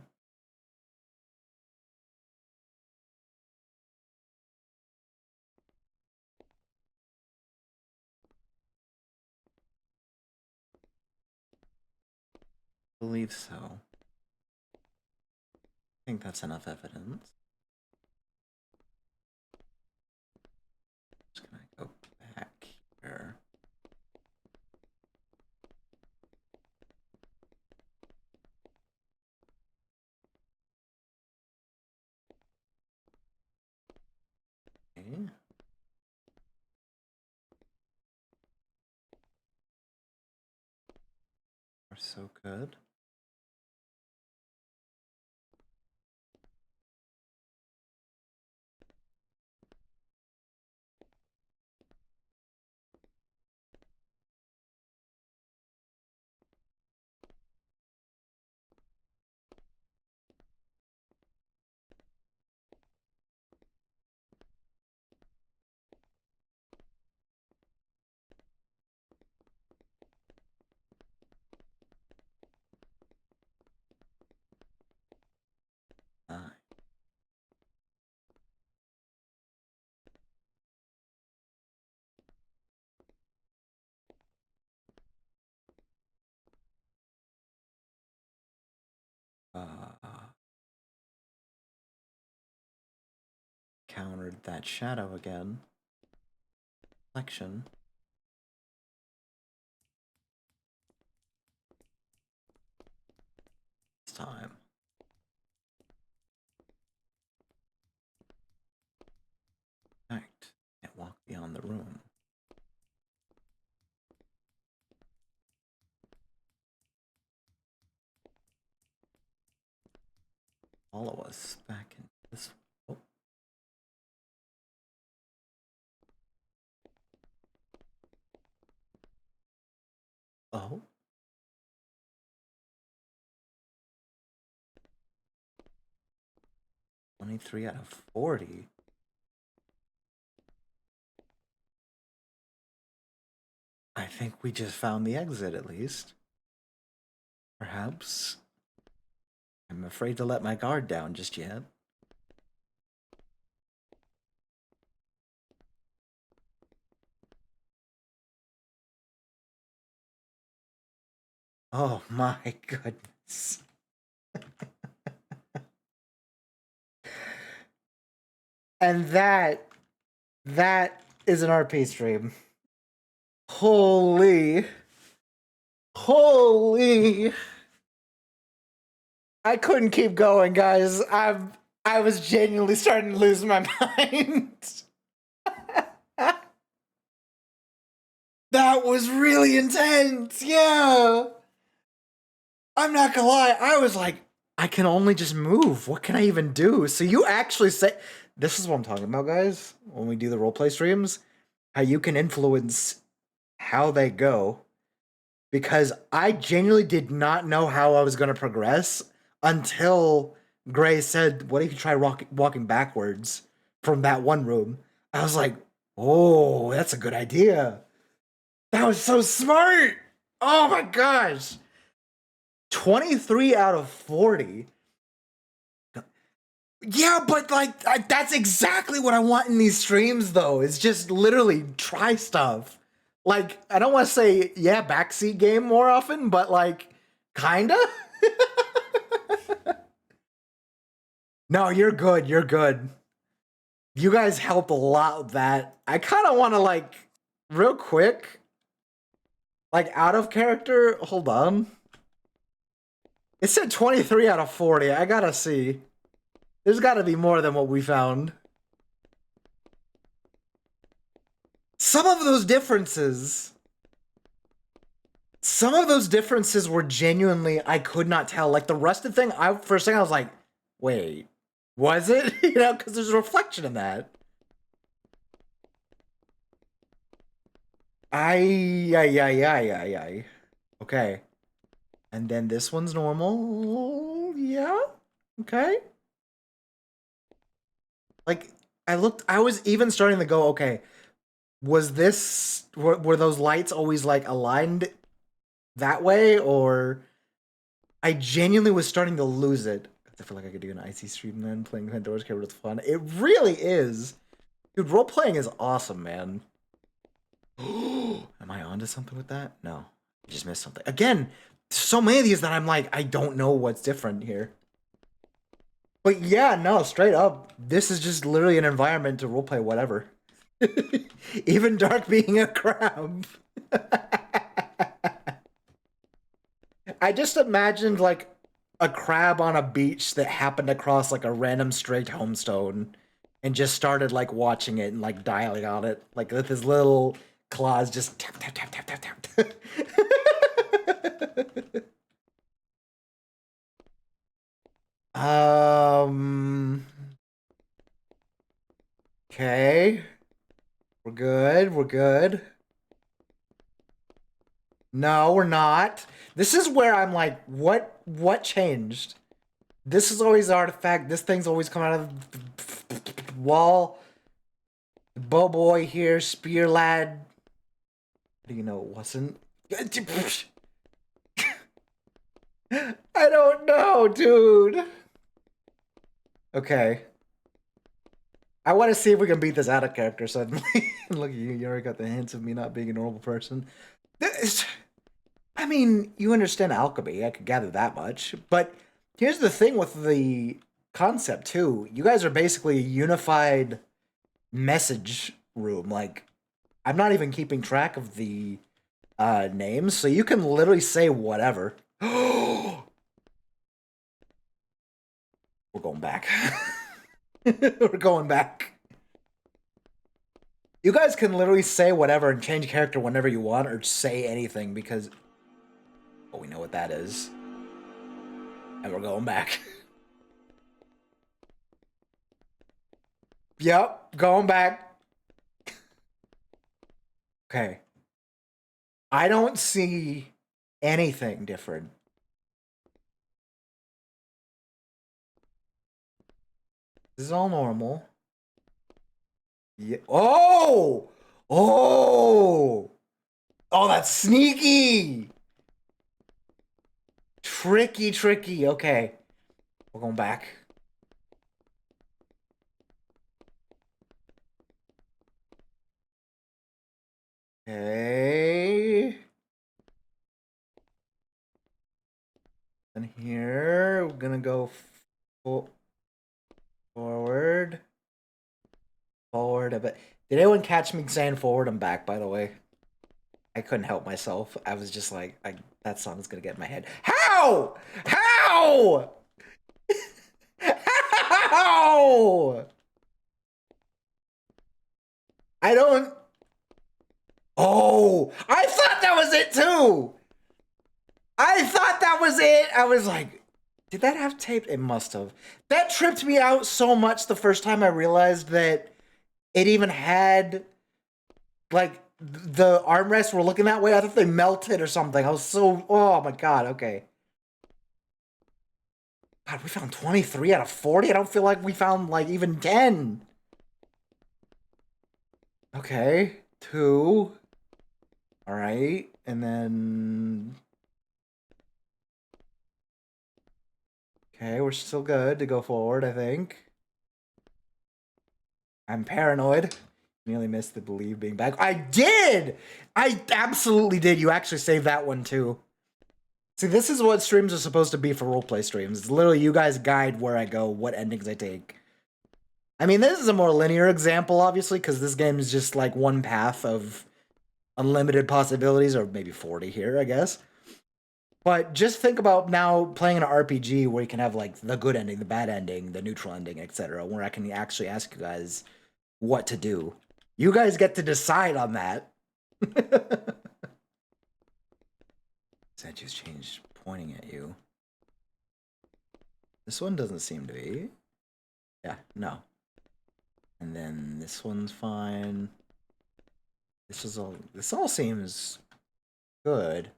I believe so. I think that's enough evidence. Just gonna go back here. Okay. Are so good. Countered that shadow again. Reflection. This time. Act. Can't walk beyond the room. Follow us back in this. Oh. Oh. 23 out of 40. I think we just found the exit at least. Perhaps. I'm afraid to let my guard down just yet. Oh my goodness. And that is an RP stream. Holy. I couldn't keep going, guys. I was genuinely starting to lose my mind. That was really intense. Yeah. I'm not gonna lie. I was like, I can only just move. What can I even do? So you actually say, this is what I'm talking about, guys. When we do the roleplay streams, how you can influence how they go. Because I genuinely did not know how I was going to progress until Gray said, what if you try walking backwards from that one room? I was like, Oh, that's a good idea. That was so smart. Oh my gosh. 23 out of 40. Yeah, but like that's exactly what I want in these streams though. Is just literally try stuff. Like I don't want to say yeah, backseat game more often, but like kinda. No, you're good. You're good. You guys helped a lot with that. I kind of want to like real quick, like out of character. Hold on. It said 23 out of 40. I gotta see. There's got to be more than what we found. Some of those differences. Some of those differences were genuinely I could not tell. Like the rusted thing, I first thing I was like, wait, was it? You know, because there's a reflection in that. Ay. Okay. And then this one's normal. Yeah. Okay. Like I was even starting to go, okay, were those lights always like aligned that way, or I genuinely was starting to lose it. I feel like I could do an icy stream then playing Pandora's character with fun. It really is. Dude, role playing is awesome, man. Am I onto something with that? No. I just missed something. Again, so many of these that I'm like, I don't know what's different here. But yeah, no, straight up. This is just literally an environment to roleplay whatever. Even Dark being a crab. I just imagined like a crab on a beach that happened across like a random straight homestone and just started like watching it and like dialing on it, like with his little claws just tap tap tap tap tap tap. um okay. We're good. We're good. No, we're not. This is where I'm like, what changed? This is always the artifact. This thing's always coming out of the wall. Bow boy here, spear lad. Do you know it wasn't? I don't know, dude. Okay. I want to see if we can beat this out of character suddenly. Look at you, you already got the hints of me not being a normal person. I mean, you understand alchemy. I could gather that much. But here's the thing with the concept, too. You guys are basically a unified message room. Like, I'm not even keeping track of the names, so you can literally say whatever. We're going back. We're going back. You guys can literally say whatever and change character whenever you want, or say anything because we know what that is. And we're going back. Yep, going back. Okay. I don't see anything different. This is all normal. Yeah. Oh! Oh! Oh, that's sneaky! Tricky. Okay. We're going back. Okay. And here, we're gonna go forward. Forward a bit. Did anyone catch me saying forward and back, by the way? I couldn't help myself. I was just like, that song's gonna get in my head. How? How? How? I don't. Oh, I thought that was it too. I thought that was it. I was like, did that have tape? It must have. That tripped me out so much the first time I realized that it even had like the armrests were looking that way. I thought they melted or something. I was so, oh my god, okay. God, we found 23 out of 40. I don't feel like we found like even 10. Okay, 2. All right, and then okay, we're still good to go forward, I think. I'm paranoid. Nearly missed the believe being back. I did! I absolutely did. You actually saved that one too. See, this is what streams are supposed to be for roleplay streams. It's literally you guys guide where I go, what endings I take. I mean, this is a more linear example, obviously, because this game is just like one path of unlimited possibilities, or maybe 40 here, I guess. But just think about now playing an RPG where you can have like the good ending, the bad ending, the neutral ending, etc., where I can actually ask you guys what to do. You guys get to decide on that. Statue's changed pointing at you. This one doesn't seem to be. Yeah, no. And then this one's fine. This all seems good.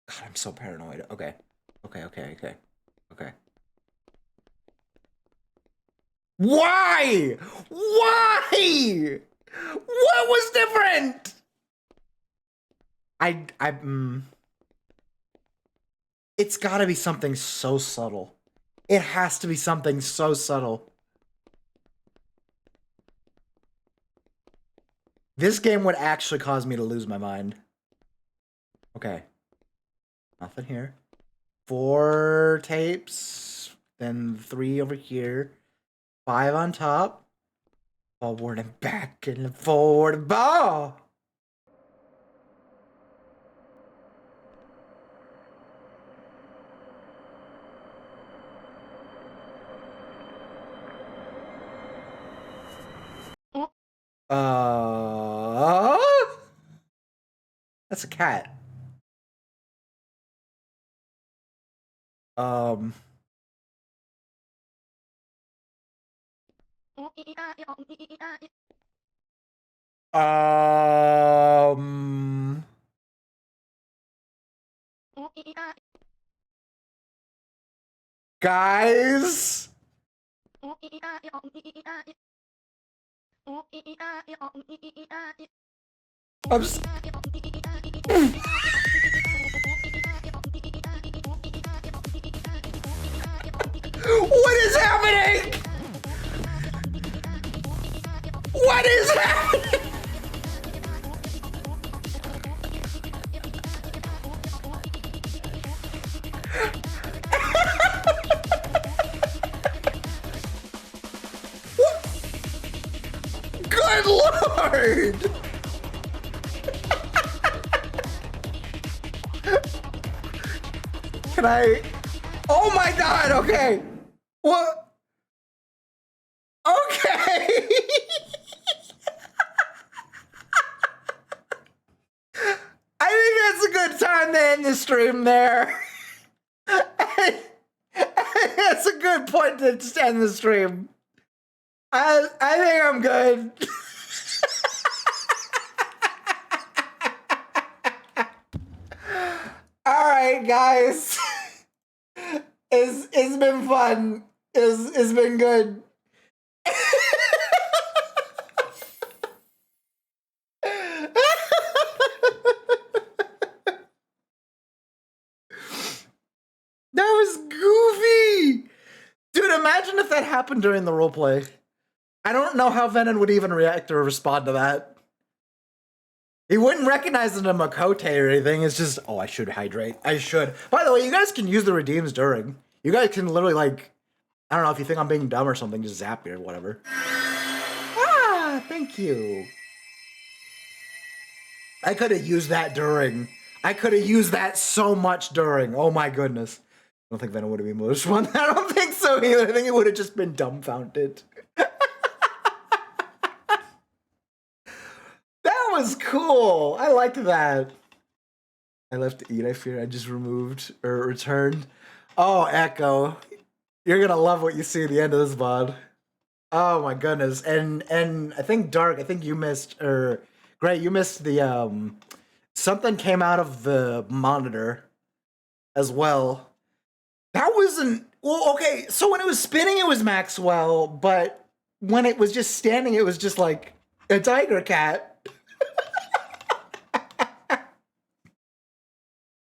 God, I'm so paranoid. Okay. Okay. Why? Why? What was different? It's gotta be something so subtle. It has to be something so subtle. This game would actually cause me to lose my mind. Okay. Nothing here. 4 tapes, then 3 over here, 5 on top, forward and back and forward and ball. That's a cat. Um. Guys. I'm s- What is happening? What is happening? Good lord! Can I? Oh my god, okay. What? Okay. I think that's a good time to end the stream there. That's a good point to just end the stream. I think I'm good. All right, guys. It's been fun. It's been good. That was goofy! Dude, imagine if that happened during the roleplay. I don't know how Venom would even react or respond to that. He wouldn't recognize it in a Makote or anything. It's just, oh, I should hydrate. I should. By the way, you guys can use the redeems during. You guys can literally, like, I don't know, if you think I'm being dumb or something, just zap me or whatever. Ah, thank you. I could have used that during. I could have used that so much during. Oh my goodness. I don't think Venom would have been most fun. I don't think so either. I think it would have just been dumbfounded. That was cool. I liked that. I left to eat. I fear I just removed or returned. Oh, Echo. You're gonna love what you see at the end of this VOD. Oh my goodness. And I think Dark, I think you missed, or Great, you missed the something came out of the monitor as well. That was wasn't. Well, okay. So when it was spinning, it was Maxwell, but when it was just standing, it was just like a tiger cat.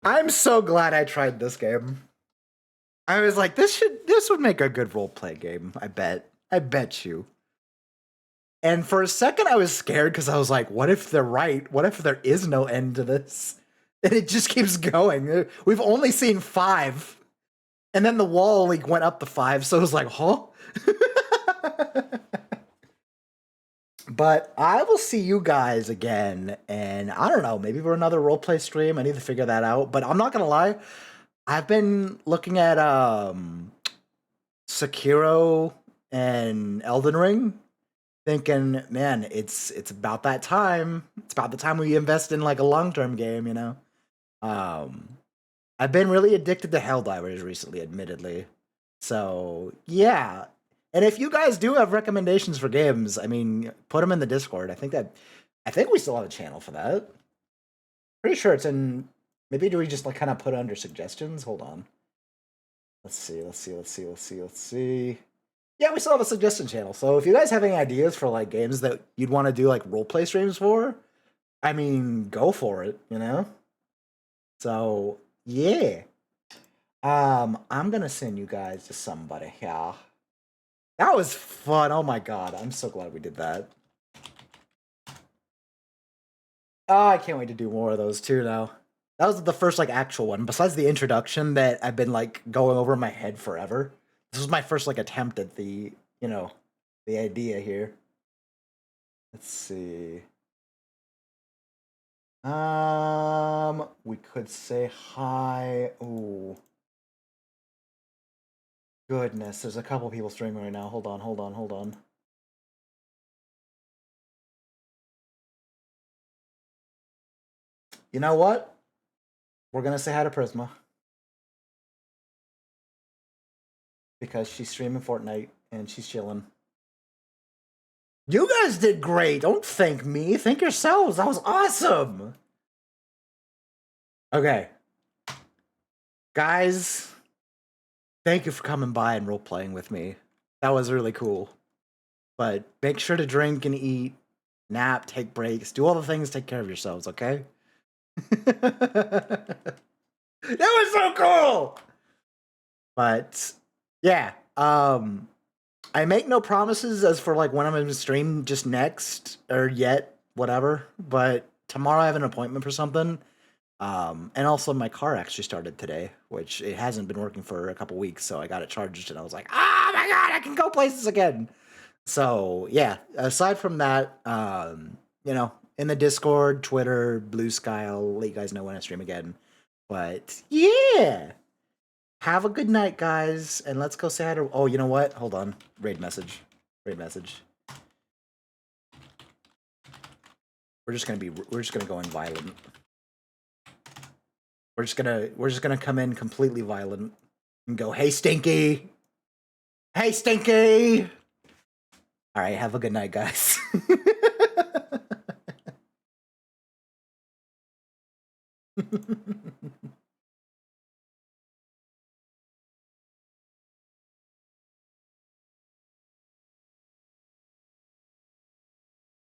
I'm so glad I tried this game. I was like, this would make a good roleplay game. I bet you. And for a second, I was scared because I was like, what if they're right? What if there is no end to this? And it just keeps going. We've only seen 5. And then the wall like went up to 5, so it was like, huh? But I will see you guys again, and I don't know, maybe for another roleplay stream. I need to figure that out. But I'm not gonna lie, I've been looking at Sekiro and Elden Ring, thinking, man, it's about that time. It's about the time we invest in like a long-term game, you know? Um I've been really addicted to Helldivers recently, admittedly. So, yeah. And if you guys do have recommendations for games, I mean, put them in the Discord. I think we still have a channel for that. Pretty sure it's in. Maybe do we just like kind of put it under suggestions? Hold on. Let's see. Yeah, we still have a suggestion channel. So if you guys have any ideas for like games that you'd want to do like roleplay streams for, I mean, go for it, you know? So, yeah. I'm gonna send you guys to somebody here. That was fun. Oh my god, I'm so glad we did that. Oh, I can't wait to do more of those too now. That was the first like actual one, besides the introduction that I've been like going over in my head forever. This was my first like attempt at the, you know, the idea here. Let's see. We could say hi. Ooh. Goodness, there's a couple people streaming right now. Hold on. You know what? We're gonna say hi to Prisma. Because she's streaming Fortnite and she's chilling. You guys did great. Don't thank me. Thank yourselves. That was awesome. Okay. Guys, thank you for coming by and role playing with me. That was really cool. But make sure to drink and eat, nap, take breaks, do all the things, take care of yourselves, okay? That was so cool. But yeah, I make no promises as for like when I'm gonna stream just next or yet, whatever. But tomorrow I have an appointment for something. And also my car actually started today, which it hasn't been working for a couple weeks, so I got it charged and I was like, oh my god, I can go places again. So yeah, aside from that, you know, in the Discord, Twitter, Blue Sky, I'll let you guys know when I stream again. But yeah. Have a good night, guys, and let's go say hi to. Oh, you know what? Hold on. Raid message. We're just gonna go in violent. We're just gonna come in completely violent and go, "Hey, Stinky! Hey, Stinky!" All right. Have a good night, guys.